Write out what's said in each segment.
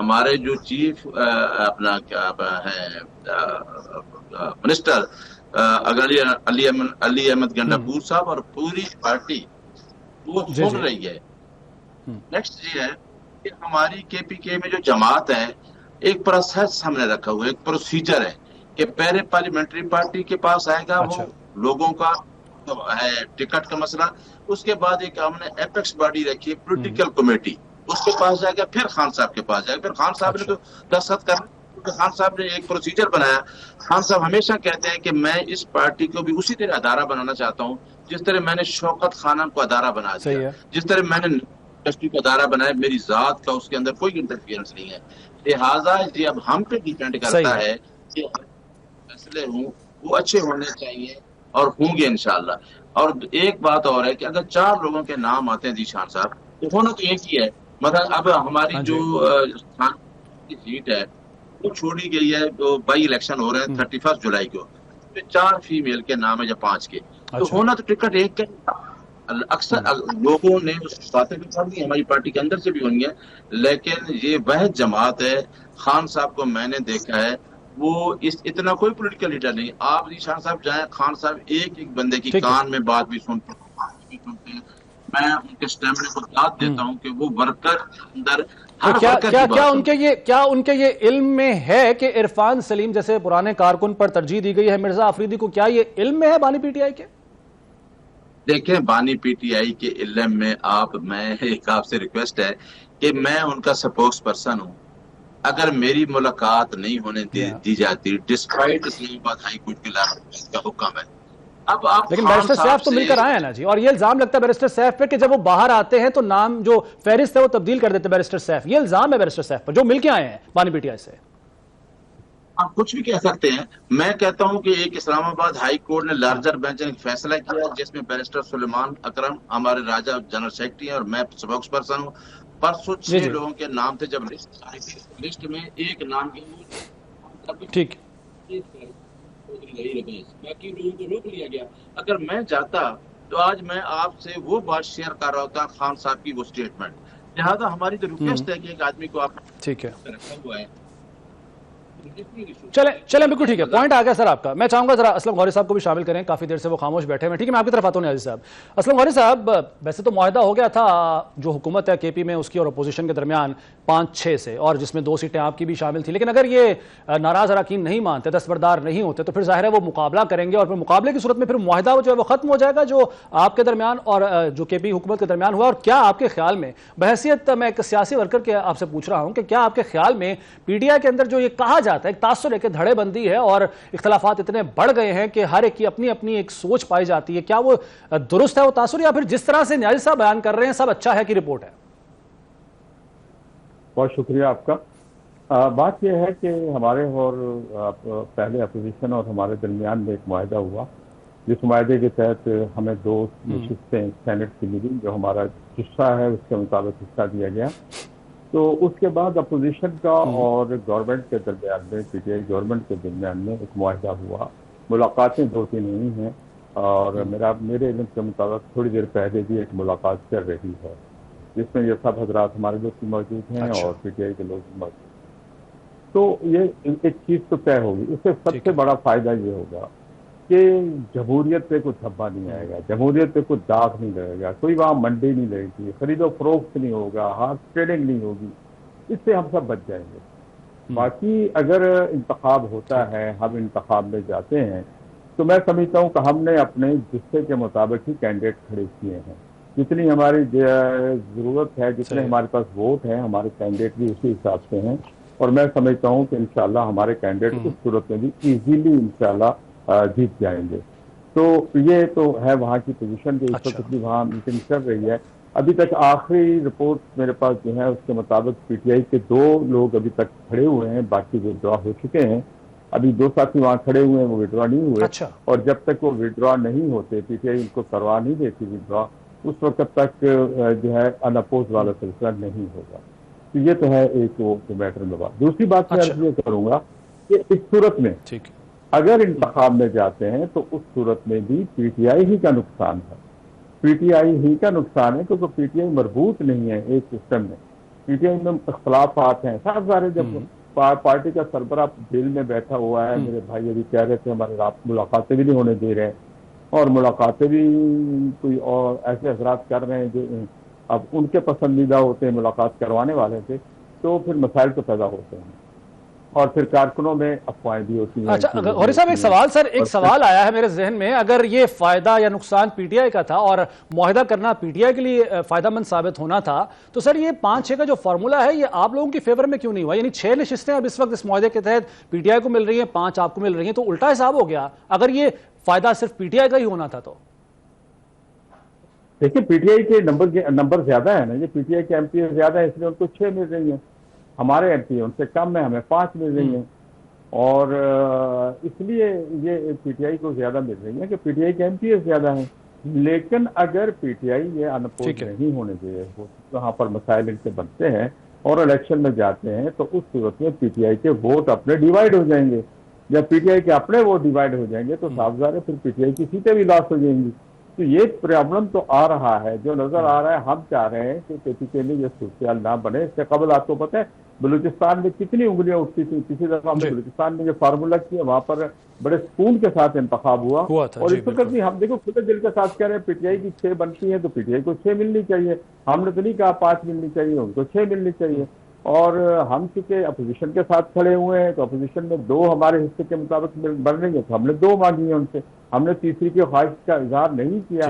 ہمارے جو چیف اپنا کیا ہے منسٹر اگر علی احمد گنڈاپور صاحب اور پوری پارٹی وہ سن رہی ہے. نیکسٹ یہ ہے کہ ہماری کے پی کے میں جو جماعت ہے ایک پروسیس ہم نے رکھا ہوا ہے, ایک پروسیجر ہے کہ پہلے پارلیمنٹری پارٹی کے پاس آئے گا وہ لوگوں کا ہے ٹکٹ کا مسئلہ, اس کے بعد ایک ہم نے ایپیکس باڈی رکھی ہے پولیٹیکل کمیٹی, اس کے پاس جائے گا, پھر خان صاحب کے پاس جائے گا, پھر خان صاحب نے تو دستخط کر, خان صاحب نے ایک پروسیجر بنایا. خان صاحب ہمیشہ کہتے ہیں کہ میں اس پارٹی کو بھی اسی طرح ادارہ بنانا چاہتا ہوں جس طرح میں نے شوکت خانہ کو ادارہ بنا دیا, جس طرح میں نے انڈسٹری کو ادارہ بنایا, میری ذات کا اس کے اندر کوئی انٹرفیئرنس نہیں ہے. لہٰذا یہ اب ہم پہ ڈیپینڈ کرتا ہے کہ فیصلے ہوں وہ اچھے ہونے چاہیے اور ہوں گے انشاءاللہ. اور ایک بات اور ہے کہ اگر 4 لوگوں کے نام آتے ہیں ذیشان صاحب تو ہونا تو ایک ہی ہے. مطلب اب ہماری جو سیٹ ہے وہ چھوڑی گئی ہے, بائی الیکشن ہو رہے ہیں 31 جولائی کو, 4 فیمیل کے نام ہے یا 5 کے, تو ہونا تو ٹکٹ ایک کا. اکثر لوگوں نے اس باتیں بھی پڑھ دی ہماری پارٹی کے اندر سے بھی ہوئی ہیں, لیکن یہ وہ جماعت ہے. خان صاحب کو میں نے دیکھا ہے وہ اتنا کوئی پولیٹیکل لیڈر نہیں. آپ ذیشان صاحب جائیں, خان صاحب ایک بندے کی کان میں بات بھی سنتے ہیں. میں ان کے اسٹیمنے کو داد دیتا ہوں کہ وہ ورکر اندر کیا ان کے یہ علم میں ہے کہ عرفان سلیم جیسے پرانے کارکن پر ترجیح دی گئی ہے مرزا آفریدی کو, کیا یہ علم میں ہے بانی پی ٹی آئی کے؟ دیکھیں بانی پی ٹی آئی کے علم میں میں ایک آپ سے ریکویسٹ ہے کہ میں ان کا سپوکس پرسن ہوں. اگر میری ملاقات نہیں ہونے دی جاتی ڈسپائٹ اسلام آباد ہائی کورٹ کے حکم ہے. اب آپ لیکن بیرسٹر سیف تو مل کر آئے ہیں نا جی, اور یہ الزام لگتا ہے بیرسٹر سیف پہ کہ جب وہ باہر آتے ہیں تو نام جو فہرست ہے وہ تبدیل کر دیتے ہیں بیرسٹر سیف. یہ الزام ہے بیرسٹر سیف پر جو مل کے آئے ہیں بانی پی ٹی آئی سے. آپ کچھ بھی کہہ سکتے ہیں. میں کہتا ہوں کہ ایک اسلام آباد ہائی کورٹ نے لارجر بینچ نے فیصلہ کیا جس میں بیرسٹر سلیمان اکرم ہمارے راجہ جنرل سیکرٹری ہیں اور میں سپوکس پرسن ہوں. پرسوں 6 لوگوں کے نام تھے, جب لسٹ میں ایک نام کی ٹھیک باقی لوگوں کو روک لیا گیا. اگر میں چاہتا تو آج میں آپ سے وہ بات شیئر کر رہا ہوتا خان صاحب کی وہ اسٹیٹمنٹ. لہٰذا ہماری تو ریکویسٹ ہے کہ ایک آدمی کو آپ ٹھیک ہے رکھا ہوا ہے. چلیں بالکل ٹھیک ہے, پوائنٹ آ گیا سر آپ کا. میں چاہوں گا ذرا اسلم غوری صاحب کو بھی شامل کریں, کافی دیر سے وہ خاموش بیٹھے ہیں. ٹھیک ہے, میں آپ کی طرف آتا ہوں نیازی صاحب. اسلم غوری صاحب, ویسے تو معاہدہ ہو گیا تھا جو حکومت ہے کے پی میں اس کی اور اپوزیشن کے درمیان 5-6 سے, اور جس میں 2 سیٹیں آپ کی بھی شامل تھی, لیکن اگر یہ ناراض اراکین نہیں مانتے, دستبردار نہیں ہوتے, تو پھر ظاہر ہے وہ مقابلہ کریں گے, اور پھر مقابلے کی صورت میں پھر معاہدہ جو ہے وہ ختم ہو جائے گا جو آپ کے درمیان اور جو کے پی حکومت کے درمیان ہوا. اور کیا آپ کے خیال میں, بحیثیت میں ایک سیاسی ورکر کے آپ سے پوچھ رہا ہوں, کہ کیا آپ کے خیال میں پی ٹی آئی کے اندر جو یہ کہا جاتا ہے ایک تاثر ہے کہ دھڑے بندی ہے اور اختلافات اتنے بڑھ گئے ہیں کہ ہر ایک کی اپنی اپنی ایک سوچ پائی جاتی ہے, کیا وہ درست ہے وہ تاثر, یا پھر جس طرح سے نیازی صاحب بیان کر رہے ہیں سب اچھا ہے کی رپورٹ ہے؟ بہت شکریہ آپ کا. بات یہ ہے کہ ہمارے اور پہلے اپوزیشن اور ہمارے درمیان میں ایک معاہدہ ہوا, جس معاہدے کے تحت ہمیں 2 نشستیں سینٹ کی ملی, جو ہمارا حصہ ہے اس کے مطابق حصہ دیا گیا. تو اس کے بعد اپوزیشن کا اور گورنمنٹ کے درمیان میں, پی ٹی آئی گورنمنٹ کے درمیان میں ایک معاہدہ ہوا. ملاقاتیں 2-3 ہوئی ہیں, اور میرے علم کے مطابق تھوڑی دیر پہلے بھی ایک ملاقات چل رہی ہے, جس میں یہ سب حضرات ہمارے لوگ بھی موجود ہیں اور پی ٹی آئی کے لوگ بھی موجود ہیں. تو یہ ایک چیز تو طے ہوگی. اس سے سب سے بڑا فائدہ یہ ہوگا کہ جمہوریت پہ کوئی دھبا نہیں آئے گا, جمہوریت پہ کوئی داغ نہیں لگے گا, کوئی وہاں منڈی نہیں لگے گی, خرید و فروخت نہیں ہوگا, ہارس ٹریڈنگ نہیں ہوگی. اس سے ہم سب بچ جائیں گے. باقی اگر انتخاب ہوتا ہے, ہم انتخاب میں جاتے ہیں, تو میں سمجھتا ہوں کہ ہم نے اپنے جسے کے مطابق ہی کینڈیڈیٹ کھڑے کیے ہیں. جتنی ہماری ضرورت ہے, جتنے ہمارے پاس ووٹ ہیں, ہمارے کینڈیڈیٹ بھی اسی حساب سے ہیں. اور میں سمجھتا ہوں کہ انشاءاللہ ہمارے کینڈیڈیٹ اس صورت میں بھی ایزیلی انشاءاللہ جیت جائیں گے. تو یہ تو ہے وہاں کی پوزیشن, جو اس وقت بھی وہاں میٹنگ چل رہی ہے. ابھی تک آخری رپورٹ میرے پاس جو ہے اس کے مطابق پی ٹی آئی کے 2 لوگ ابھی تک کھڑے ہوئے ہیں, باقی ودرا ہو چکے ہیں. ابھی 2 ساتھی وہاں کھڑے ہوئے ہیں, وہ ودرا نہیں ہوئے. اور جب تک وہ ودرا نہیں ہوتے, پی ٹی آئی ان کو کروا نہیں دیتی ودرا, اس وقت تک جو ہے ان اپوز والا سلسلہ نہیں ہوگا. تو یہ تو ہے ایک وہ میٹر میں بات. دوسری بات میں یہ کروں گا کہ اس صورت میں اگر انتخاب میں جاتے ہیں تو اس صورت میں بھی پی ٹی آئی ہی کا نقصان ہے. پی ٹی آئی ہی کا نقصان ہے, کیونکہ پی ٹی آئی مربوط نہیں ہے ایک سسٹم میں. پی ٹی آئی میں اختلافات ہیں صاحب ظاہر. جب پارٹی کا سربراہ جیل میں بیٹھا ہوا ہے, میرے بھائی ابھی کہہ رہے تھے ہمارے ملاقاتیں بھی نہیں ہونے دے رہے ہیں, اور ملاقاتیں بھی کوئی اور ایسے حضرات کر رہے ہیں جو اب ان کے پسندیدہ ہوتے ہیں, ملاقات کروانے والے تھے, تو پھر مسائل تو پیدا ہوتے ہیں, اور پھر کارکنوں میں افواہیں بھی ہوتی ہیں. اچھا غوری صاحب, ایک سوال سر, ایک سوال آیا ہے میرے ذہن میں, اگر یہ فائدہ یا نقصان پی ٹی آئی کا تھا اور معاہدہ کرنا پی ٹی آئی کے لیے فائدہ مند ثابت ہونا تھا, تو سر یہ 5-6 کا جو فارمولا ہے یہ آپ لوگوں کی فیور میں کیوں نہیں ہوا؟ یعنی 6 نشستیں اب اس وقت اس معاہدے کے تحت پی ٹی آئی کو مل رہی ہیں, 5 آپ کو مل رہی ہیں, تو الٹا حساب ہو گیا اگر یہ فائدہ صرف پی ٹی آئی کا ہی ہونا تھا تو. دیکھیں پی ٹی آئی کے نمبر زیادہ ہے نا, یہ پی ٹی آئی کے ایم پی زیادہ ہے, اس لیے ان کو 6 مل رہی ہیں. ہمارے ایم پی ان سے کم ہے, ہمیں 5 مل رہی ہیں, اور اس لیے یہ پی ٹی آئی کو زیادہ مل رہی ہے کہ پی ٹی آئی کے ایم پی زیادہ ہیں. لیکن اگر پی ٹی آئی یہ انپوز نہیں ہونے دے, وہاں پر مسائل ان سے بنتے ہیں اور الیکشن میں جاتے ہیں, تو اس صورت میں پی ٹی آئی کے ووٹ اپنے ڈیوائڈ ہو جائیں گے. جب پی ٹی آئی کے اپنے ووٹ ڈیوائڈ ہو جائیں گے تو صاف ظاہر ہے پھر پی ٹی آئی کی سیٹیں بھی لاس ہو جائیں گی. تو یہ پرابلم تو آ رہا ہے, جو نظر آ رہا ہے. ہم چاہ رہے ہیں کہ کسی کے لیے یہ صورتحال نہ بنے. اس سے قبل آپ کو پتہ ہے بلوچستان میں کتنی انگلیاں اٹھتی تھیں, کسی دفعہ ہم نے بلوچستان میں جو فارمولا کیا وہاں پر بڑے سکون کے ساتھ انتخاب ہوا, اور اس وقت بھی ہم دیکھو کھلے دل کے ساتھ کہہ رہے ہیں پی ٹی آئی کی 6 بنتی ہیں تو پی ٹی آئی کو 6 ملنی چاہیے. ہم نے تو نہیں کہا 5 ملنی چاہیے, ان کو 6 ملنی چاہیے. اور ہم چونکہ اپوزیشن کے ساتھ کھڑے ہوئے ہیں تو اپوزیشن میں 2 ہمارے حصے کے مطابق بن رہی ہیں, تو ہم نے 2 مانگی ہیں ان سے. ہم نے تیسری کی خواہش کا اظہار نہیں کیا.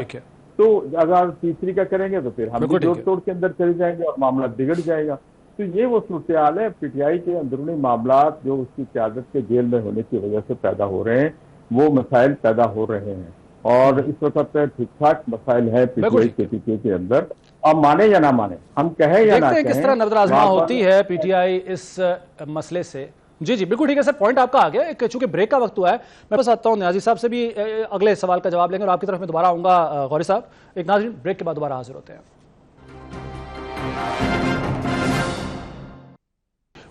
تو اگر تیسری کا کریں گے تو پھر ہم جوڑ توڑ کے اندر چلے جائیں گے اور معاملہ بگڑ جائے گا. تو یہ وہ صورتحال ہے. پی ٹی آئی کے اندرونی معاملات جو اس کی قیادت کے جیل میں ہونے کی وجہ سے پیدا ہو رہے ہیں, وہ مسائل پیدا ہو رہے ہیں, اور اس وقت ٹھیک ٹھاک مسائل ہیں پی ٹی آئی کے پی ٹی آئی کے اندر. اب مانے یا نہ مانے, ہم کہیں یا نہ کہیں, کس طرح نظر آزما ہوتی ہے پی ٹی آئی اس مسئلے سے. جی بالکل ٹھیک ہے سر, پوائنٹ آپ کا آ گیا. چونکہ بریک کا وقت ہوا ہے, میں بس آتا ہوں نیازی صاحب سے بھی اگلے سوال کا جواب لیں گے, اور آپ کی طرف میں دوبارہ آؤں گا غوری صاحب. ایک ناظرین بریک کے بعد دوبارہ حاضر ہوتے ہیں.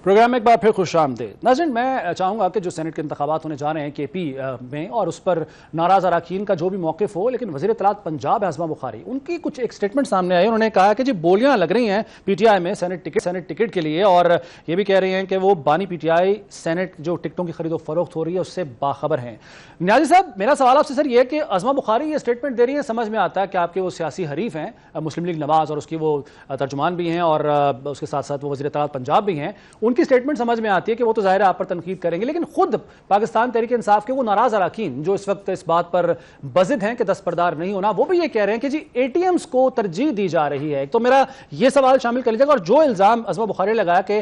پروگرام میں ایک بار پھر خوش آمدید. ناظرین, میں چاہوں گا کہ جو سینٹ کے انتخابات ہونے جا رہے ہیں کے پی میں, اور اس پر ناراض اراکین کا جو بھی موقف ہو, لیکن وزیر اطلاعات پنجاب اعظم بخاری, ان کی کچھ ایک سٹیٹمنٹ سامنے آئی. انہوں نے کہا کہ جی بولیاں لگ رہی ہیں پی ٹی آئی میں سینٹ ٹکٹ کے لیے, اور یہ بھی کہہ رہی ہیں کہ وہ بانی پی ٹی آئی سینٹ جو ٹکٹوں کی خرید و فروخت ہو رہی ہے اس سے باخبر ہیں. نیازی صاحب, میرا سوال آپ سے سر یہ ہے کہ اعظم بخاری یہ سٹیٹمنٹ دے رہی ہیں, سمجھ میں آتا ہے کہ آپ کے وہ سیاسی حریف ہیں مسلم لیگ نواز, اور اس کی وہ ترجمان بھی ہیں, اور اس کے ساتھ ساتھ وہ وزیر اطلاعات پنجاب بھی ہیں. ان کی سٹیٹمنٹ سمجھ میں آتی ہے کہ وہ تو ظاہر ہے آپ پر تنقید کریں گے, لیکن خود پاکستان تحریک انصاف کے وہ ناراض اراکین جو اس وقت اس بات پر بضد ہیں کہ دستبردار نہیں ہونا, وہ بھی یہ کہہ رہے ہیں کہ جی اے ٹی ایمز کو ترجیح دی جا رہی ہے. تو میرا یہ سوال شامل کر لیجیے گا, اور جو الزام اعظم بخاری نے لگایا کہ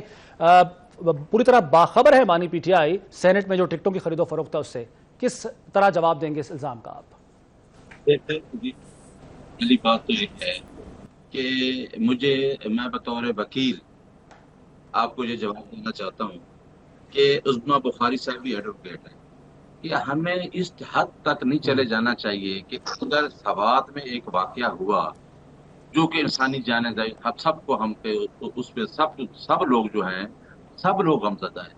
پوری طرح باخبر ہے بانی پی ٹی آئی سینٹ میں جو ٹکٹوں کی خرید و فروخت ہے, اس سے کس طرح جواب دیں گے اس الزام کا آپ؟ پہلی بات تو یہ ہے کہ میں بطور وکیل آپ کو یہ جواب دینا چاہتا ہوں کہ عظمہ بخاری صاحب بھی ایڈوکیٹ ہے, کہ ہمیں اس حد تک نہیں چلے جانا چاہیے کہ اگر سوات میں ایک واقعہ ہوا جو کہ انسانی جانیں گئی, سب کو ہم پہ اس پہ سب لوگ جو ہیں سب لوگ غمزدہ ہیں.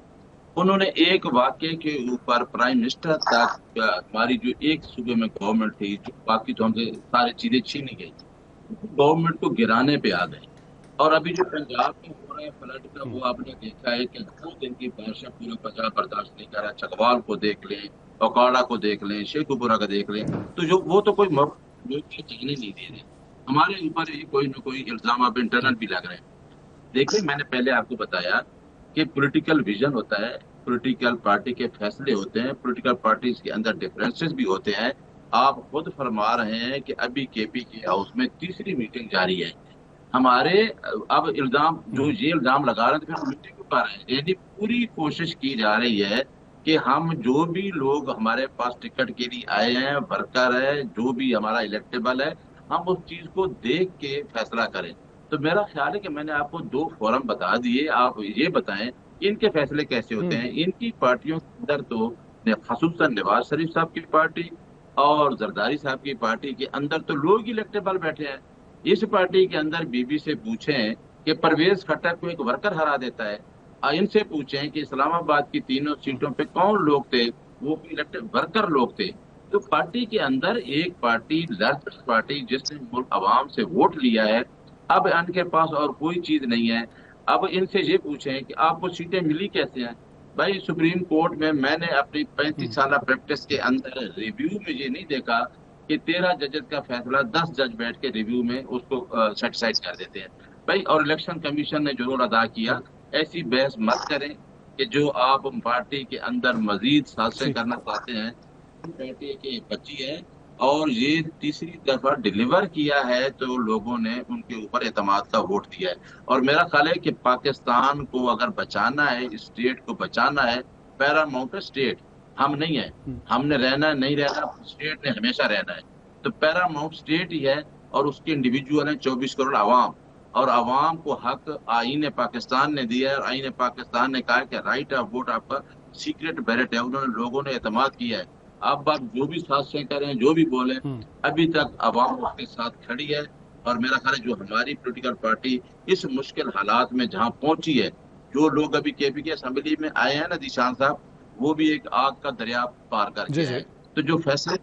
انہوں نے ایک واقعے کے اوپر پرائم منسٹر تک ہماری جو ایک صوبے میں گورنمنٹ تھی, جو باقی تو ہم سے ساری چیزیں چھینی گئی, گورنمنٹ کو گرانے پہ آ گئی. اور ابھی جو پنجاب میں ہو رہا ہے فلڈ کا, وہ آپ نے دیکھا ہے کہ 2 دن کی بارشیں پورا پنجاب برداشت نہیں کر رہا. چکوال کو دیکھ لیں, اوکاڑا کو دیکھ لیں, شیخوپورہ کو دیکھ لیں, تو وہ تو کوئی چلنے نہیں دے رہے. ہمارے اوپر کوئی نہ کوئی الزام اب انٹرنل بھی لگ رہے ہیں. دیکھیں, میں نے پہلے آپ کو بتایا کہ پولیٹیکل ویژن ہوتا ہے, پولیٹیکل پارٹی کے فیصلے ہوتے ہیں, پولیٹیکل پارٹیز کے اندر ڈفرینسز بھی ہوتے ہیں. آپ خود فرما رہے ہیں کہ ابھی کے پی کے ہاؤس میں 3ری میٹنگ جاری ہے. ہمارے اب یہ الزام لگا رہے ہیں, پھر میٹنگ کو کر رہے ہیں. یعنی پوری کوشش کی جا رہی ہے کہ ہم جو بھی لوگ ہمارے پاس ٹکٹ کے لیے آئے ہیں, ورکر ہے, جو بھی ہمارا الیکٹیبل ہے, ہم اس چیز کو دیکھ کے فیصلہ کریں. تو میرا خیال ہے کہ میں نے آپ کو 2 فورم بتا دیے, آپ یہ بتائیں ان کے فیصلے کیسے ہوتے ہیں. ان کی پارٹیوں کے اندر تو خصوصاً نواز شریف صاحب کی پارٹی اور زرداری صاحب کی پارٹی کے اندر تو لوگ الیکٹیبل بیٹھے ہیں. اس پارٹی کے اندر بی بی سے پوچھیں کہ پرویز کھٹک کو ایک ورکر ہرا دیتا ہے, ان سے پوچھیں کہ اسلام آباد کی 3 سیٹوں پہ کون لوگ تھے, وہ ورکر لوگ تھے. تو پارٹی کے اندر ایک پارٹی لارجسٹ پارٹی جس نے عوام سے ووٹ لیا ہے, اب ان کے پاس اور کوئی چیز نہیں ہے. اب ان سے یہ پوچھیں کہ آپ کو سیٹیں ملی کیسے ہیں؟ بھائی سپریم کورٹ میں نے اپنی 35 سالہ پریکٹس کے اندر ریویو میں یہ نہیں دیکھا کہ 13 ججز کا فیصلہ 10 جج بیٹھ کے ریویو میں اس کو سیٹسفائی کر دیتے ہیں بھائی. اور الیکشن کمیشن نے جو رول ادا کیا، ایسی بحث مت کریں کہ جو آپ پارٹی کے اندر مزید سازشیں کرنا چاہتے ہیں. پارٹی کی بچی ہے اور یہ تیسری دفعہ ڈیلیور کیا ہے تو لوگوں نے ان کے اوپر اعتماد کا ووٹ دیا ہے. اور میرا خیال ہے کہ پاکستان کو اگر بچانا ہے، اسٹیٹ کو بچانا ہے، پیراماؤنٹ اسٹیٹ ہم نہیں ہے. ہم نے رہنا نہیں رہنا، اسٹیٹ نے ہمیشہ رہنا ہے. تو پیراماؤنٹ اسٹیٹ ہی ہے اور اس کے انڈیویجول ہیں 24 کروڑ عوام. اور عوام کو حق آئین پاکستان نے دیا ہے اور آئین پاکستان نے کہا کہ رائٹ آف ووٹ آپ کا سیکرٹ بیلٹ ہے. انہوں نے لوگوں نے اعتماد کیا ہے. اب آپ جو بھی سازشیں کریں، جو بھی بولیں، ابھی تک عوام اس کے ساتھ کھڑی ہے. اور میرا خیال ہے جو ہماری پولیٹیکل پارٹی اس مشکل حالات میں جہاں پہنچی ہے، جو لوگ ابھی کے پی کے اسمبلی میں آئے ہیں نا ذیشان صاحب، وہ بھی ایک آگ کا دریا پار کر کے آئے. تو جو فیصلے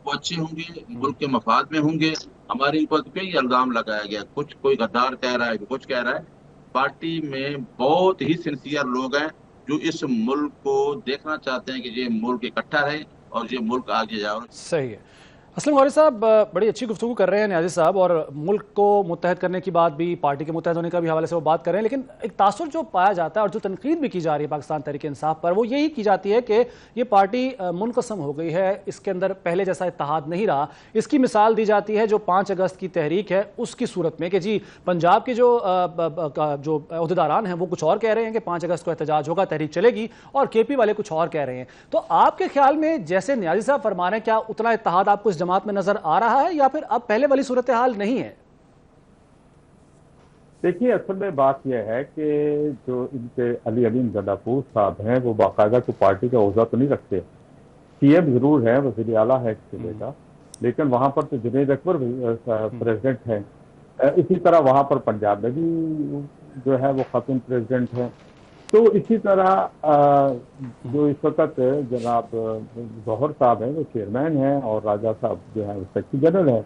وہ اچھے ہوں گے، ملک کے مفاد میں ہوں گے. ہمارے اوپر کئی الزام لگایا گیا، کچھ کوئی غدار کہہ رہا ہے، کچھ کہہ رہا ہے. پارٹی میں بہت ہی سنسیئر لوگ ہیں جو اس ملک کو دیکھنا چاہتے ہیں کہ یہ ملک اکٹھا رہے اور یہ ملک آگے جائے. صحیح ہے. اسلم غوری صاحب بڑی اچھی گفتگو کر رہے ہیں نیازی صاحب، اور ملک کو متحد کرنے کی بات بھی، پارٹی کے متحد ہونے کا بھی حوالے سے وہ بات کر رہے ہیں. لیکن ایک تاثر جو پایا جاتا ہے اور جو تنقید بھی کی جا رہی ہے پاکستان تحریک انصاف پر، وہ یہی کی جاتی ہے کہ یہ پارٹی منقسم ہو گئی ہے، اس کے اندر پہلے جیسا اتحاد نہیں رہا. اس کی مثال دی جاتی ہے جو 5 اگست کی تحریک ہے اس کی صورت میں کہ جی پنجاب کے جو عہدیداران ہیں وہ کچھ اور کہہ رہے ہیں کہ 5 اگست کو احتجاج ہوگا، تحریک چلے گی، اور کے پی والے کچھ اور کہہ رہے ہیں. تو آپ کے خیال میں جیسے نیازی صاحب فرما رہے ہیں، کیا اتنا اتحاد آپ کو اس جماعت میں نظر آ رہا ہے یا پھر اب پہلے والی صورتحال نہیں ہے؟ دیکھیے اصل میں بات یہ ہے کہ جو ان کے علی امین زدہ پور صاحب ہیں وہ باقاعدہ کو پارٹی کا عہدہ تو نہیں رکھتے. سی ایم ضرور ہے، وزیر اعلیٰ ہے صوبے کا، لیکن وہاں پر تو جنید اکبر پریزیڈنٹ ہے. اسی طرح وہاں پر پنجاب میں بھی جو ہے وہ خاتون پریزیڈنٹ ہے. تو اسی طرح جو اس وقت جناب ظہر صاحب ہیں وہ چیئرمین ہیں اور راجہ صاحب جو ہے وہ سیکرٹری جنرل ہے.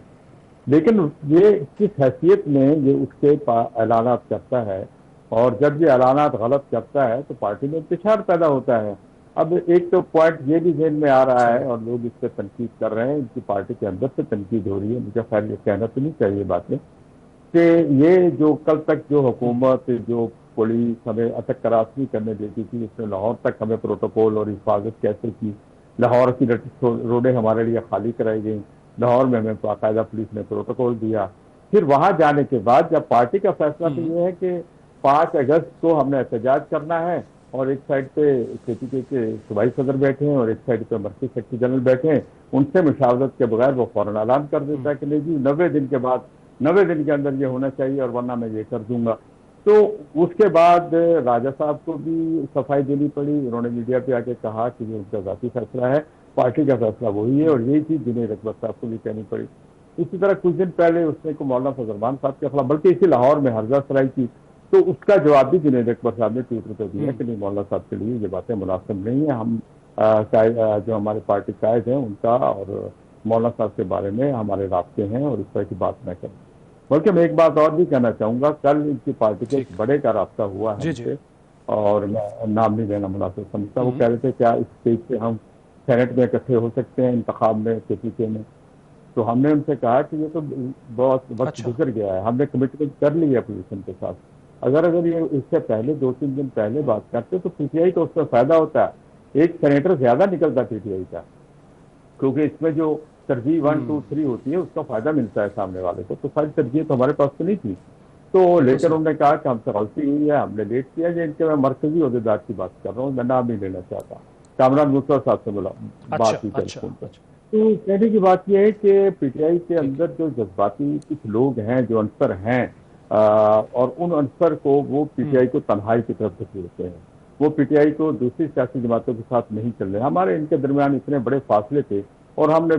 لیکن یہ کس حیثیت میں یہ اس کے اعلانات کرتا ہے، اور جب یہ اعلانات غلط کرتا ہے تو پارٹی میں انتشار پیدا ہوتا ہے. اب ایک تو پوائنٹ یہ بھی ذہن میں آ رہا ہے اور لوگ اس پہ تنقید کر رہے ہیں، ان کی پارٹی کے اندر سے تنقید ہو رہی ہے. مجھے خیر یہ کہنا تو نہیں چاہیے باتیں کہ یہ جو کل تک جو حکومت، جو پولیس ہمیں اٹک کراسنی کرنے دیتی تھی، اس نے لاہور تک ہمیں پروٹوکول اور حفاظت کیسے کی. لاہور کی روڈیں ہمارے لیے خالی کرائی گئیں، لاہور میں ہمیں باقاعدہ پولیس نے پروٹوکول دیا. پھر وہاں جانے کے بعد جب پارٹی کا فیصلہ تو یہ ہے کہ 5 اگست کو ہم نے احتجاج کرنا ہے، اور ایک سائڈ پہ کے پی کے صوبائی صدر بیٹھے ہیں اور ایک سائڈ پہ مرکزی سیکرٹری جنرل بیٹھے ہیں، ان سے مشاورت کے بغیر وہ فوراً اعلان کر دیتا ہے کہ نہیں جی 90 دن کے بعد، 90 دن کے اندر یہ ہونا چاہیے اور ورنہ میں یہ کر دوں گا. تو اس کے بعد راجہ صاحب کو بھی صفائی دینی پڑی. انہوں نے میڈیا پہ آ کے کہا کہ یہ ان کا ذاتی فیصلہ ہے، پارٹی کا فیصلہ وہی ہے، اور یہی چیز جنید اکبر صاحب کو بھی کہنی پڑی. اسی طرح کچھ دن پہلے اس نے کو مولانا فضل الرحمان صاحب کے خلاف، بلکہ اسی لاہور میں حرزہ سرائی کی، تو اس کا جواب بھی جنید اکبر صاحب نے ٹویٹر پہ دیا کہ نہیں، مولانا صاحب کے لیے یہ باتیں مناسب نہیں ہیں. ہم جو ہمارے پارٹی قائد ہیں ان کا اور مولانا صاحب کے بارے میں ہمارے رابطے ہیں اور اس طرح کی بات نہ کریں. بلکہ میں ایک بات اور بھی کہنا چاہوں گا، کل ان کی پارٹی کے بڑے کا رابطہ ہوا ہے سے، اور میں نام نہیں لینا مناسب سمجھتا. وہ کہہ رہے تھے کیا اس اسٹیج پہ ہم سینٹ میں اکٹھے ہو سکتے ہیں انتخاب میں کے پی کے میں. تو ہم نے ان سے کہا کہ یہ تو بہت وقت گزر گیا ہے، ہم نے کمٹمنٹ کر لی ہے اپوزیشن کے ساتھ. اگر یہ اس سے پہلے 2-3 دن پہلے بات کرتے تو پی ٹی آئی کو اس میں فائدہ ہوتا ہے. ایک سینیٹر زیادہ نکلتا پی ٹی آئی کا، کیونکہ اس میں جو ترجیح 1 2 3 ہوتی ہے اس کا فائدہ ملتا ہے سامنے والے کو. تو ساری ترجیح تو ہمارے پاس تو نہیں تھی. تو لیکن انہوں نے کہا کہ ہم سے غلطی ہوئی ہے، ہم نے لیٹ کیا. جو ان کے میں مرکزی عہدیدار کی بات کر رہا ہوں، میں نام نہیں لینا چاہتا، کامران مصطفیٰ صاحب سے بات کی ٹیلی فون پر. تو کہنے کی بات یہ ہے کہ پی ٹی آئی کے اندر جو جذباتی کچھ لوگ ہیں، جو عنصر ہیں، اور ان عنصر کو وہ پی ٹی آئی کو تنہائی کی طرف دھکیلتے ہیں. وہ پی ٹی آئی کو دوسری سیاسی جماعتوں کے ساتھ نہیں چل رہے. ہمارے ان کے درمیان اتنے بڑے فاصلے تھے، اور ہم نے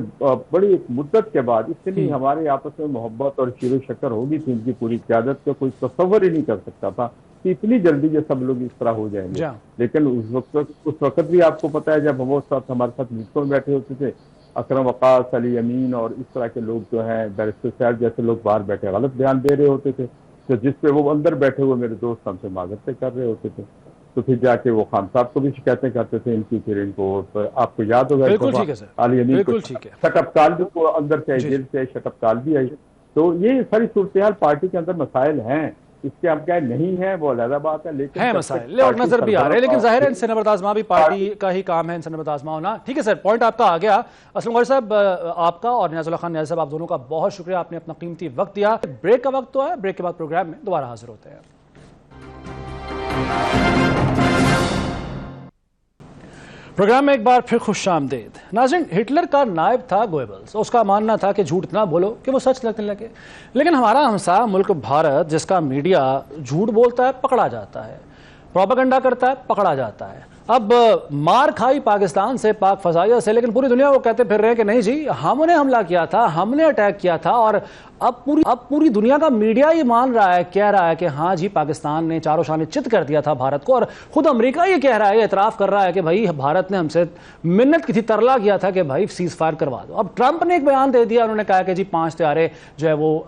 بڑی ایک مدت کے بعد اتنی ہمارے آپس میں محبت اور شیر و شکر ہوگی تھی ان کی پوری قیادت کا، کوئی تصور ہی نہیں کر سکتا تھا کہ اتنی جلدی یہ سب لوگ اس طرح ہو جائیں گے. لیکن اس وقت بھی آپ کو پتا ہے جب وہ ساتھ ہمارے ساتھ میٹنگوں میں بیٹھے ہوتے تھے، اکرم وقاص، علی امین اور اس طرح کے لوگ جو ہیں، بیرسٹر صاحب جیسے لوگ باہر بیٹھے غلط بیان دے رہے ہوتے تھے، تو جس پہ وہ اندر بیٹھے ہوئے میرے دوست ہم سے معذرتیں کر رہے ہوتے تھے، تو پھر جا کے وہ خان صاحب کو بھی شکایتیں کرتے تھے ان کی، پھر ان کو آپ کو یاد ہوگا بالکل ٹھیک ہے سر، علی امین کو بالکل ٹھیک ہے شٹپ کال بھی کو اندر سے جیل سے شٹپ کال بھی آئی. تو یہ ساری صورتحال پارٹی کے اندر مسائل ہیں، اس کے اب کیا نہیں ہے وہ علیحدہ بات ہے، لیکن ہیں مسائل اور نظر بھی آ رہے ہیں، لیکن ظاہر ہے ان سے نبرد آزما بھی پارٹی کا ہی کام ہے، ان سے نبرد آزما ہونا. ٹھیک ہے سر، پوائنٹ آپ کا آ گیا. اسلم غوری صاحب آپ کا اور نیاز اللہ خان نیاز صاحب آپ دونوں کا بہت شکریہ، آپ نے اپنا قیمتی وقت دیا. بریک کا وقت تو ہے، بریک کے بعد پروگرام میں دوبارہ حاضر ہوتے ہیں. پروگرام میں ایک بار پھر خوش آمدید. ناظرین، ہٹلر کا نائب تھا گوئبلز، اس کا ماننا تھا کہ جھوٹ نہ بولو کہ وہ سچ لگنے لگے. لیکن ہمارا ہمسایہ ملک بھارت، جس کا میڈیا جھوٹ بولتا ہے پکڑا جاتا ہے، پروپیگنڈا کرتا ہے پکڑا جاتا ہے. اب مار کھائی پاکستان سے، پاک فضائیہ سے، لیکن پوری دنیا کو کہتے پھر رہے ہیں کہ نہیں جی ہم نے حملہ کیا تھا، ہم نے اٹیک کیا تھا. اور اب پوری دنیا کا میڈیا یہ مان رہا ہے، کہہ رہا ہے کہ ہاں جی پاکستان نے چاروں شانے چت کر دیا تھا بھارت کو. اور خود امریکہ یہ کہہ رہا ہے، یہ اعتراف کر رہا ہے کہ بھائی بھارت نے ہم سے منت کی تھی، ترلا کیا تھا کہ بھائی سیز فائر کروا دو. اب ٹرمپ نے ایک بیان دے دیا، انہوں نے کہا کہ جی 5 طیارے جو ہے وہ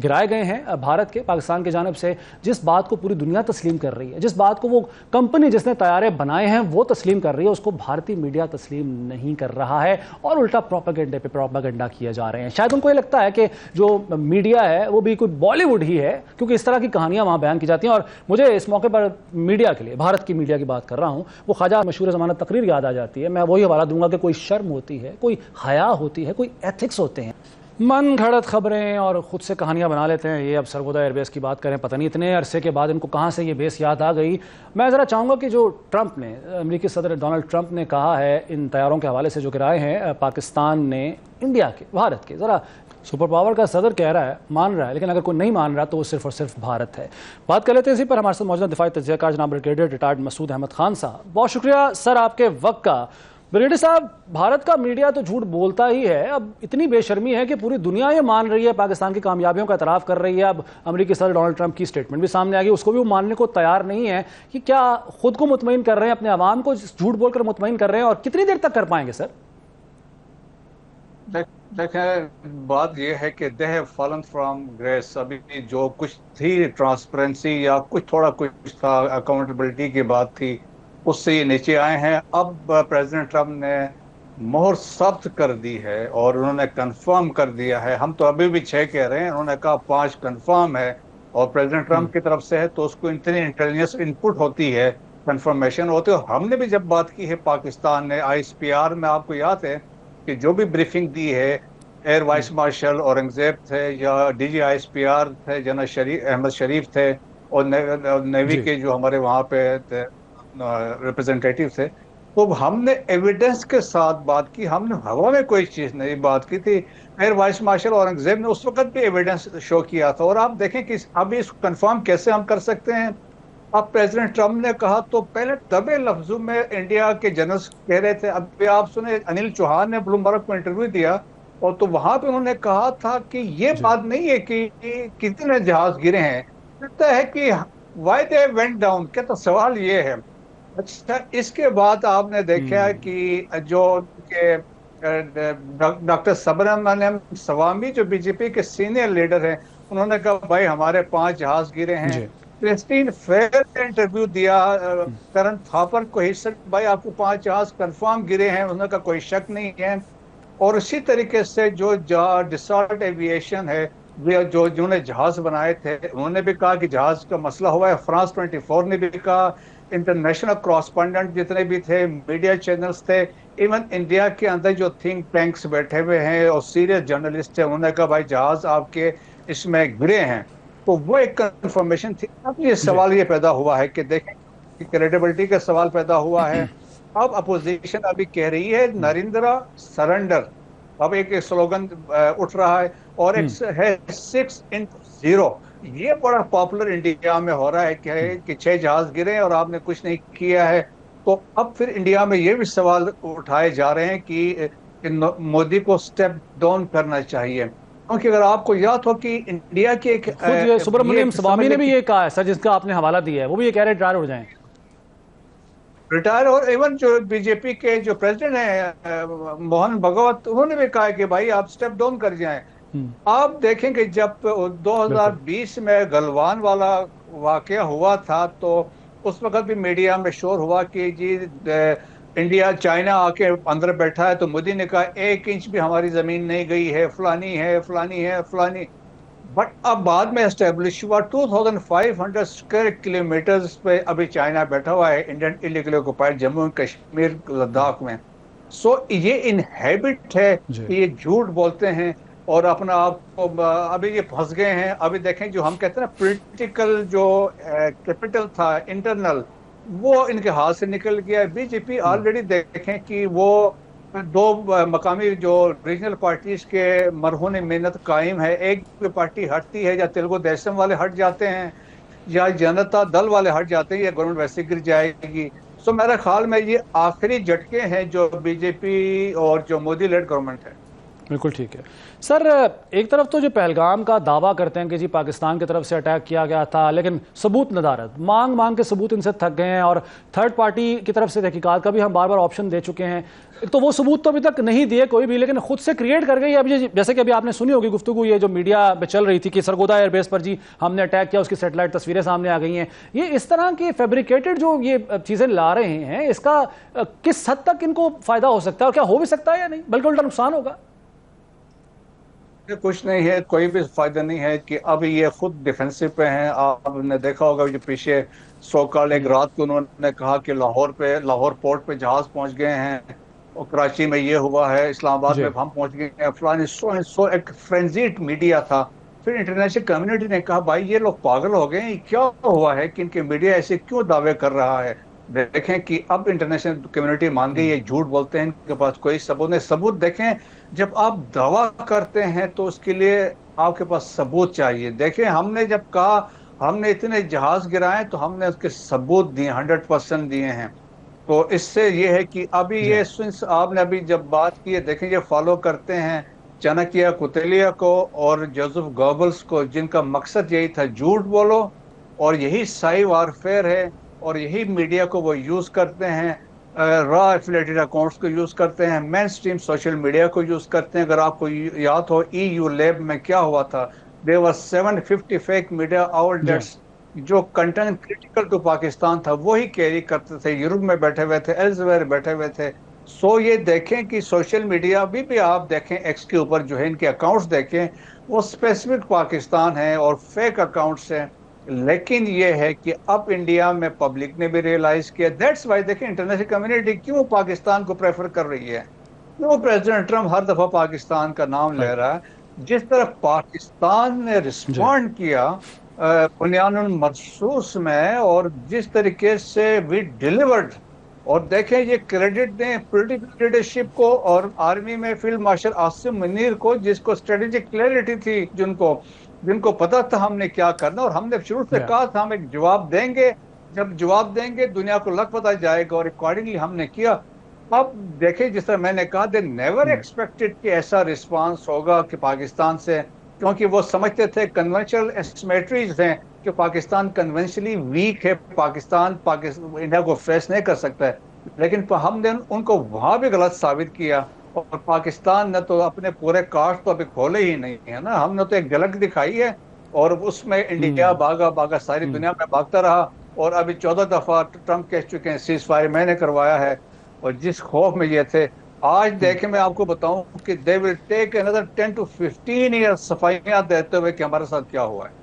گرائے گئے ہیں بھارت کے پاکستان کی جانب سے. جس بات کو پوری دنیا تسلیم کر رہی ہے، جس بات کو وہ کمپنی جس نے طیارے بنائے ہیں وہ تسلیم کر رہی ہے، اس کو بھارتی میڈیا تسلیم نہیں کر رہا ہے اور الٹا پروپیگنڈے پہ پروپیگنڈا کیے جا رہے ہیں. شاید ان کو یہ لگتا ہے کہ جو میڈیا ہے وہ بھی کوئی بالی ووڈ ہی ہے، کیونکہ اس طرح کی کہانیاں وہاں بیان کی جاتی ہیں. اور مجھے اس موقع پر میڈیا کے لیے، بھارت کی میڈیا کی بات کر رہا ہوں، وہ خواجہ مشہور زمانہ تقریر یاد آ جاتی ہے. میں وہی حوالہ دوں گا کہ کوئی شرم ہوتی ہے، کوئی حیا ہوتی ہے، کوئی ایتھکس ہوتے ہیں. من گھڑت خبریں اور خود سے کہانیاں بنا لیتے ہیں. یہ اب سرگودا ایئر بیس کی بات کریں، پتہ نہیں اتنے عرصے کے بعد ان کو کہاں سے یہ بیس یاد آ گئی. میں ذرا چاہوں گا کہ جو ٹرمپ نے، امریکی صدر ڈونلڈ ٹرمپ نے کہا ہے ان طیاروں کے حوالے سے جو گرائے ہیں پاکستان نے انڈیا کے، بھارت کے، ذرا سپر پاور کا صدر کہہ رہا ہے، مان رہا ہے، لیکن اگر کوئی نہیں مان رہا تو وہ صرف اور صرف بھارت ہے. بات کر لیتے ہیں اسی پر. ہمارے ساتھ موجودہ دفاعی تجزیہ کار جناب بریگیڈیئر ریٹائرڈ مسعود احمد خان صاحب. بہت شکریہ سر آپ کے وقت کا. بریگیڈیئر صاحب، بھارت کا میڈیا تو جھوٹ بولتا ہی ہے، اب اتنی بے شرمی ہے کہ پوری دنیا یہ مان رہی ہے، پاکستان کی کامیابیوں کا اعتراف کر رہی ہے. اب امریکی صدر ڈونلڈ ٹرمپ کی اسٹیٹمنٹ بھی سامنے آ گئی، اس کو بھی وہ ماننے کو تیار نہیں ہے. کہ کیا خود کو مطمئن کر رہے ہیں، اپنے عوام کو جھوٹ بول کر مطمئن کر رہے ہیں، اور کتنی دیر تک کر پائیں گے سر؟ دیکھیں، بات یہ ہے کہ they have fallen from grace. ابھی جو کچھ تھی ٹرانسپیرنسی یا کچھ تھوڑا کچھ تھا، اکاؤنٹیبلٹی کی بات تھی، اس سے یہ نیچے آئے ہیں. اب پریزیڈنٹ ٹرمپ نے مہر سخت کر دی ہے اور انہوں نے کنفرم کر دیا ہے. ہم تو ابھی بھی 6 کہہ رہے ہیں، انہوں نے کہا 5 کنفرم ہے اور پریزیڈنٹ ٹرمپ کی طرف سے ہے، تو اس کو اتنی انٹیلیجنس انپٹ ہوتی ہے، کنفرمیشن ہوتی ہے. ہم نے بھی جب بات کی ہے پاکستان نے ISPR میں، آپ کو یاد ہے کہ جو بھی بریفنگ دی ہے، ایئر وائس مارشل اورنگزیب تھے یا DG ISPR تھے جنرل احمد شریف تھے، اور نیوی کے جو ہمارے وہاں پہ ریپرزینٹیٹیو تھے، تو ہم نے ایویڈنس کے ساتھ بات کی. ہم نے ہوا میں کوئی چیز نہیں بات کی تھی. ایئر وائس مارشل اورنگزیب نے اس وقت بھی ایویڈنس شو کیا تھا. اور آپ دیکھیں کہ ابھی اس کو کنفرم کیسے ہم کر سکتے ہیں. اب پریزیڈنٹ ٹرمپ نے کہا تو پہلے دبے لفظوں میں انڈیا کے جنرلز کہہ رہے تھے. اب آپ سنیں، انل چوہان نے بلومبرگ کو انٹرویو دیا، اور تو وہاں پہ انہوں نے کہا تھا کہ یہ بات نہیں ہے کہ کتنے جہاز گرے ہیں، کہتا ہے کہ وائی دے وینٹ ڈاؤن. کہتا سوال یہ ہے. اچھا، اس کے بعد آپ نے دیکھا کہ جو ڈاکٹر سبرامنیم سوامی جو BJP کے سینئر لیڈر ہیں، انہوں نے کہا بھائی ہمارے 5 جہاز گرے ہیں. کرسٹین فیئر نے انٹرویو دیا کرن تھاپر کو، بھائی آپ کو 5 جہاز کنفرم گرے ہیں، انہوں نے کہا کوئی شک نہیں ہے. اور اسی طریقے سے جو ڈسالٹ ایویشن ہے، جنہوں نے جہاز بنائے تھے، انہوں نے بھی کہا کہ جہاز کا مسئلہ ہوا ہے. فرانس 24 نے بھی کہا، انٹرنیشنل کراسپونڈنٹ جتنے بھی تھے، میڈیا چینلز تھے، ایون انڈیا کے اندر جو تھنک ٹینکس بیٹھے ہوئے ہیں اور سیریس جرنلسٹ تھے، انہوں نے کہا بھائی جہاز آپ کے اس میں گرے ہیں. تو وہ ایک کنفرمیشن تھی. اب یہ سوال یہ پیدا ہوا ہے کہ دیکھیں، کریڈیبلٹی کا سوال پیدا ہوا ہے. اب اپوزیشن ابھی کہہ رہی ہے نریندرا سرنڈر. اب ایک سلوگن اٹھ رہا ہے، اور ایک ہے 6x0. یہ بڑا پاپولر انڈیا میں ہو رہا ہے کہ 6 جہاز گرے اور آپ نے کچھ نہیں کیا ہے. تو اب پھر انڈیا میں یہ بھی سوال اٹھائے جا رہے ہیں کہ مودی کو سٹیپ ڈاؤن کرنا چاہیے. کیونکہ اگر آپ کو یاد ہو کہ انڈیا کی ایک خود سبرامنیم سوامی نے بھی یہ کہا ہے سر، جس کا آپ نے حوالہ دیا ہے، وہ بھی یہ کہہ رہے ریٹائر ہو جائیں. ریٹائر، اور ایون جو BJP کے جو پریزیڈنٹ ہیں موہن بھگوت، انہوں نے بھی کہا کہ بھائی آپ سٹیپ ڈاؤن کر جائیں. آپ دیکھیں کہ جب 2020 میں گلوان والا واقعہ ہوا تھا تو اس وقت بھی میڈیا میں شور ہوا کہ جی انڈیا چائنا آ کے اندر بیٹھا ہے، تو مودی نے کہا 1 انچ بھی ہماری زمین نہیں گئی ہے، فلانی ہے فلانی ہے فلانی. بٹ اب بعد میں اسٹیبلش ہوا 2500 اسکوائر کلومیٹرز پہ ابھی چائنا بیٹھا ہوا ہے انڈین ایلیگلی آکوپائڈ جموں کشمیر لداخ میں. سو یہ انہیبٹ ہے کہ یہ جھوٹ بولتے ہیں اور اپنا آپ کو ابھی یہ پھنس گئے ہیں. ابھی دیکھیں جو ہم کہتے ہیں نا پولیٹیکل جو کیپٹل تھا انٹرنل، وہ ان کے ہاتھ سے نکل گیا. بی جے پی آلریڈی دیکھیں کہ وہ 2 مقامی جو ریجنل پارٹیز کے مرہون محنت قائم ہے. ایک پارٹی ہٹتی ہے، یا تیلگو دیشم والے ہٹ جاتے ہیں یا جنتا دل والے ہٹ جاتے ہیں، یا گورنمنٹ ویسے گر جائے گی. سو میرے خیال میں یہ آخری جھٹکے ہیں جو بی جے پی اور جو مودی لیڈ گورنمنٹ ہے. بالکل ٹھیک ہے سر. ایک طرف تو جو پہلگام کا دعویٰ کرتے ہیں کہ جی پاکستان کی طرف سے اٹیک کیا گیا تھا، لیکن ثبوت ندارت مانگ کے ثبوت ان سے تھک گئے ہیں، اور تھرڈ پارٹی کی طرف سے تحقیقات کا بھی ہم بار آپشن دے چکے ہیں. تو وہ ثبوت تو ابھی تک نہیں دیے کوئی بھی، لیکن خود سے کریٹ کر گئی. ابھی جیسے کہ ابھی آپ نے سنی ہوگی گفتگو یہ جو میڈیا پہ چل رہی تھی کہ سرگودا ایئر بیس پر جی ہم نے اٹیک کیا، اس کی سیٹلائٹ تصویریں سامنے آ گئی ہیں. یہ اس طرح کی فیبریکیٹڈ جو یہ چیزیں لا رہے ہیں، اس کا کس حد تک ان کو فائدہ ہو سکتا ہے، اور کیا ہو بھی سکتا ہے یا نہیں، بلکہ الٹا نقصان ہوگا؟ کچھ نہیں ہے، کوئی بھی فائدہ نہیں ہے کہ اب یہ خود ڈیفینسو پہ ہیں. آپ نے دیکھا ہوگا جو پیچھے سوکال ایک رات کو انہوں نے کہا کہ لاہور پورٹ پہ جہاز پہنچ گئے ہیں، اور کراچی میں یہ ہوا ہے، اسلام آباد میں ہم پہنچ گئے ہیں فلانی. سو ایک فرینزیڈ میڈیا تھا. پھر انٹرنیشنل کمیونٹی نے کہا بھائی یہ لوگ پاگل ہو گئے ہیں، کیا ہوا ہے کہ ان کے میڈیا ایسے کیوں دعوے کر رہا ہے. دیکھیں کہ اب انٹرنیشنل کمیونٹی مان گئی یہ جھوٹ بولتے ہیں، ان کے پاس کوئی ثبوت نہیں. ثبوت دیکھیں، جب آپ دعویٰ کرتے ہیں تو اس کے لیے آپ کے پاس ثبوت چاہیے. دیکھیں ہم نے جب کہا ہم نے اتنے جہاز گرائے تو ہم نے اس کے ثبوت دیے، 100% دیے ہیں. تو اس سے یہ ہے کہ ابھی یہ آپ نے ابھی جب بات کی ہے، دیکھیں یہ فالو کرتے ہیں چانکیہ کوتلیہ کو اور جوزف گوبلز کو، جن کا مقصد یہی تھا جھوٹ بولو، اور یہی سائی وارفیئر ہے، اور یہی میڈیا کو وہ یوز کرتے ہیں. را ایفیلیٹڈ اکاؤنٹس کو یوز کرتے ہیں، مین اسٹریم سوشل میڈیا کو یوز کرتے ہیں. اگر آپ کو یاد ہو EU لیب میں کیا ہوا تھا، there were 750 fake media outlets جو کنٹینٹ کریٹیکل ٹو پاکستان تھا وہی کیری کرتے تھے، یورپ میں بیٹھے ہوئے تھے، ایلزویئر بیٹھے ہوئے تھے. سو یہ دیکھیں کہ سوشل میڈیا بھی آپ دیکھیں ایکس کے اوپر جو ہے ان کے اکاؤنٹس دیکھیں، وہ اسپیسیفک پاکستان ہیں اور فیک اکاؤنٹس ہیں. لیکن یہ ہے کہ اب انڈیا میں پبلک نے بھی ریئلائز کیا. دیٹس وائی دیکھیں انٹرنیشنل کمیونٹی کیوں پاکستان کو پریفر کر رہی ہے، کیوں پریزیڈنٹ ٹرمپ ہر دفعہ پاکستان کا نام لے رہا ہے. جس طرح پاکستان نے رسپونڈ کیا بنیان المرصوص میں، اور جس طریقے سے وی ڈیلیورڈ، اور دیکھیں یہ کریڈٹ دیں پولیٹیکل لیڈرشپ کو اور آرمی میں فیلڈ مارشل عاصم منیر کو، جس کو اسٹریٹجک کلیئرٹی تھی، جن کو پتا تھا ہم نے کیا کرنا، اور ہم نے شروع سے کہا تھا ہم ایک جواب دیں گے. جب جواب دیں گے دنیا کو لگ پتہ جائے گا، اور اکارڈنگلی ہم نے کیا. اب دیکھیں جس طرح میں نے کہا دے نیور ایکسپیکٹڈ کہ ایسا رسپانس ہوگا کہ پاکستان سے، کیونکہ وہ سمجھتے تھے کنونشنل اسیمیٹریز ہیں کہ پاکستان کنونشنلی ویک ہے، پاکستان انڈیا کو فیس نہیں کر سکتا ہے. لیکن ہم نے ان کو وہاں بھی غلط ثابت کیا، اور پاکستان نے تو اپنے پورے کارڈ تو ابھی کھولے ہی نہیں ہے نا. ہم نے تو ایک جھلک دکھائی ہے، اور اس میں انڈیا بھاگا ساری دنیا میں بھاگتا رہا. اور ابھی 14 دفعہ ٹرمپ کہہ چکے ہیں سیز فائر میں نے کروایا ہے، اور جس خوف میں یہ تھے. آج دیکھیں میں آپ کو بتاؤں کہ they will take another 10 to 15 years صفائیاں دیتے ہوئے کہ ہمارے ساتھ کیا ہوا ہے.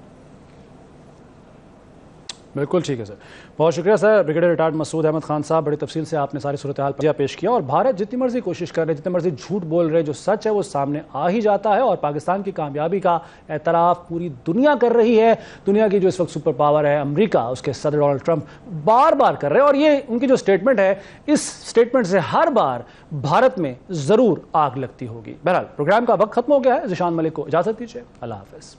بالکل ٹھیک ہے سر، بہت شکریہ سر. بریگیڈیئر ریٹائرڈ مسعود احمد خان صاحب، بڑی تفصیل سے آپ نے ساری صورتحال پیش کیا. اور بھارت جتنی مرضی کوشش کر رہے، جتنی مرضی جھوٹ بول رہے، جو سچ ہے وہ سامنے آ ہی جاتا ہے. اور پاکستان کی کامیابی کا اعتراف پوری دنیا کر رہی ہے. دنیا کی جو اس وقت سپر پاور ہے امریکہ، اس کے صدر ڈونلڈ ٹرمپ بار بار کر رہے ہیں. اور یہ ان کی جو سٹیٹمنٹ ہے، اس سٹیٹمنٹ سے ہر بار بھارت میں ضرور آگ لگتی ہوگی. بہرحال پروگرام کا وقت ختم ہو گیا ہے. ذیشان ملک کو اجازت دیجیے، اللہ حافظ.